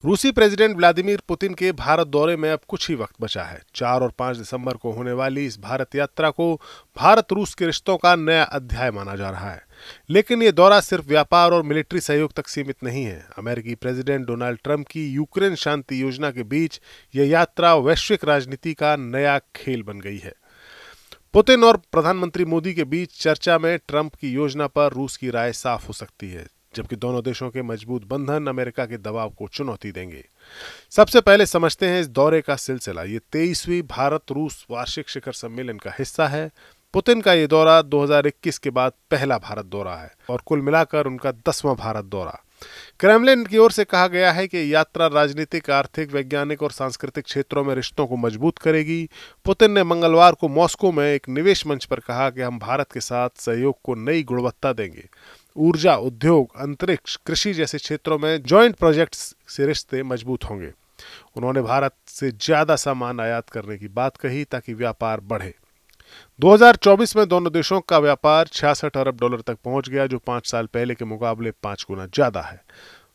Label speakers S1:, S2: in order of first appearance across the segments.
S1: रूसी president Vladimir Putin के भारत दौरे में अब कुछ ही वक्त बचा है। 4 और 5 दिसंबर को होने वाली इस भारत यात्रा को भारत रूस के रिश्तों का नया अध्याय माना जा रहा है। लेकिन ये दौरा सिर्फ व्यापार और मिलिट्री सहयोग तक सीमित नहीं है। अमेरिकी प्रेसिडेंट डोनाल्ड ट्रंप की यूक्रेन शांति योजना के बीच यह यात्रा वैश्विक राजनीति का नया खेल बन गई है। पुतिन और प्रधानमंत्री मोदी के बीच चर्चा में ट्रंप की योजना पर रूस की राय साफ हो सकती है, जबकि दोनों देशों के मजबूत बंधन अमेरिका के दबाव को चुनौती देंगे। सबसे पहले समझते हैं इस दौरे का सिलसिला। ये 23वीं भारत रूस वार्षिक शिखर सम्मेलन का हिस्सा है। पुतिन का ये दौरा 2021 के बाद पहला भारत दौरा है और कुल मिलाकर उनका 10वां भारत दौरा। क्रेमलिन की ओर से कहा गया है कि यात्रा राजनीतिक, आर्थिक, वैज्ञानिक और सांस्कृतिक क्षेत्रों में रिश्तों को मजबूत करेगी। पुतिन ने मंगलवार को मॉस्को में एक निवेश मंच पर कहा कि हम भारत के साथ सहयोग को नई गुणवत्ता देंगे। ऊर्जा, उद्योग, अंतरिक्ष, कृषि जैसे क्षेत्रों में जॉइंट प्रोजेक्ट्स से रिश्ते मजबूत होंगे। उन्होंने भारत से ज्यादा सामान आयात करने की बात कही ताकि व्यापार बढ़े। 2024 में दोनों देशों का व्यापार 66 अरब डॉलर तक पहुंच गया, जो 5 साल पहले के मुकाबले 5 गुना ज्यादा है।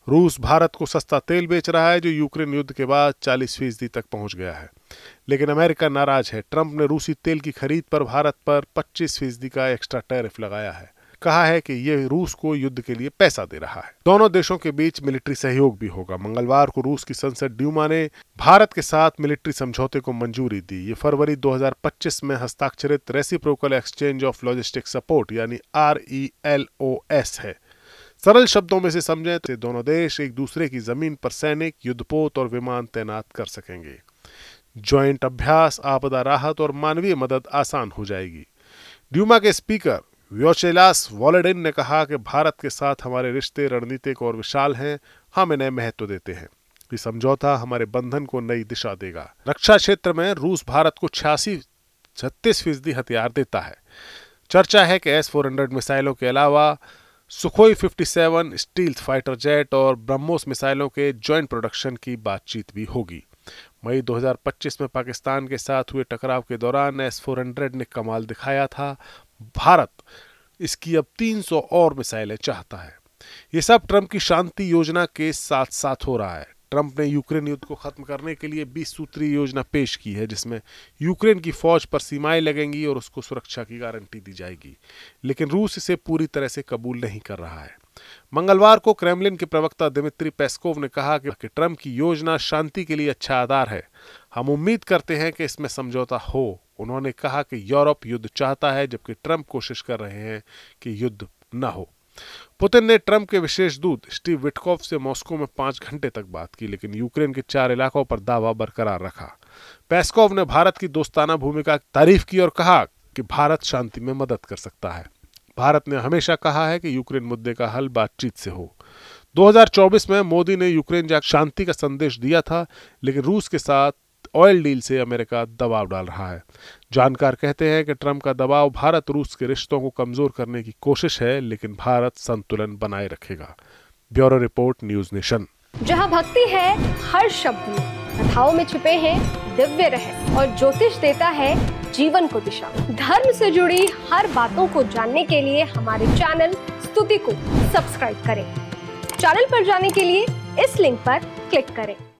S1: रूस भारत को सस्ता तेल बेच रहा है, जो यूक्रेन युद्ध के बाद 40% तक पहुंच गया है। लेकिन अमेरिका नाराज है। ट्रंप ने रूसी तेल की खरीद पर भारत पर 25% का एक्स्ट्रा टैरिफ लगाया है। कहा है कि यह रूस को युद्ध के लिए पैसा दे रहा है। दोनों देशों के बीच मिलिट्री सहयोग भी होगा। मंगलवार को रूस की संसद ड्यूमा ने भारत के साथ मिलिट्री समझौते को मंजूरी दी। ये फरवरी 2025 में हस्ताक्षरित reciprocal exchange of logistic support यानी RELOS है। सरल शब्दों में से समझें तो दोनों देश एक दूसरे की जमीन पर सैनिक, युद्धपोत और विमान तैनात कर सकेंगे। ज्वाइंट अभ्यास, आपदा राहत और मानवीय मदद आसान हो जाएगी। ड्यूमा के स्पीकर व्याचेस्लाव वोलोडिन ने कहा कि भारत के साथ हमारे रिश्ते रणनीतिक और विशाल हैं। हम इन्हें महत्व देते हैं। ये समझौता हमारे बंधन को नई दिशा देगा। रक्षा क्षेत्र में रूस भारत को 36% हथियार देता है। चर्चा है कि S-400 मिसाइलों के अलावा सुखोई 57 स्टील्थ फाइटर जेट और ब्रह्मोस मिसाइलों के जॉइंट प्रोडक्शन की बातचीत भी होगी। मई 2025 में पाकिस्तान के साथ हुए टकराव के दौरान S-400 ने कमाल दिखाया था। भारत इसकी अब 300 और मिसाइलें चाहता है। ये सब ट्रंप की शांति योजना के साथ साथ हो रहा है। ट्रंप ने यूक्रेन युद्ध को खत्म करने के लिए 20 सूत्रीय योजना पेश की है, जिसमें यूक्रेन की फौज पर सीमाएं लगेंगी और उसको सुरक्षा की गारंटी दी जाएगी। लेकिन रूस इसे पूरी तरह से कबूल नहीं कर रहा है। मंगलवार को क्रेमलिन के प्रवक्ता दिमित्री पेस्कोव ने कहा कि ट्रंप की योजना शांति के लिए अच्छा आधार है। हम उम्मीद करते हैं कि इसमें समझौता हो। उन्होंने कहा कि यूरोप युद्ध चाहता है, जबकि ट्रंप कोशिश कर रहे हैं कि युद्ध न हो। पुतिन ने ट्रंप के विशेष दूत स्टीव विटकॉफ से मॉस्को में 5 घंटे तक बात की, लेकिन यूक्रेन के 4 इलाकों पर दावा बरकरार रखा। पेस्कोव ने भारत की दोस्ताना भूमिका की तारीफ की और कहा कि भारत शांति में मदद कर सकता है। भारत ने हमेशा कहा है कि यूक्रेन मुद्दे का हल बातचीत से हो। 2024 में मोदी ने यूक्रेन जाकर शांति का संदेश दिया था, लेकिन रूस के साथ ऑयल डील से अमेरिका दबाव डाल रहा है। जानकार कहते हैं कि ट्रंप का दबाव भारत रूस के रिश्तों को कमजोर करने की कोशिश है, लेकिन भारत संतुलन बनाए रखेगा। Bureau report, news nation.
S2: जहां भक्ति है हर शब्द में, कथाओं में छुपे हैं दिव्य रहस्य और ज्योतिष देता है जीवन को दिशा। धर्म से जुड़ी हर बातों को जानने के लिए हमारे चैनल स्तुति को सब्सक्राइब करें। चैनल पर जाने के लिए इस लिंक पर क्लिक करें।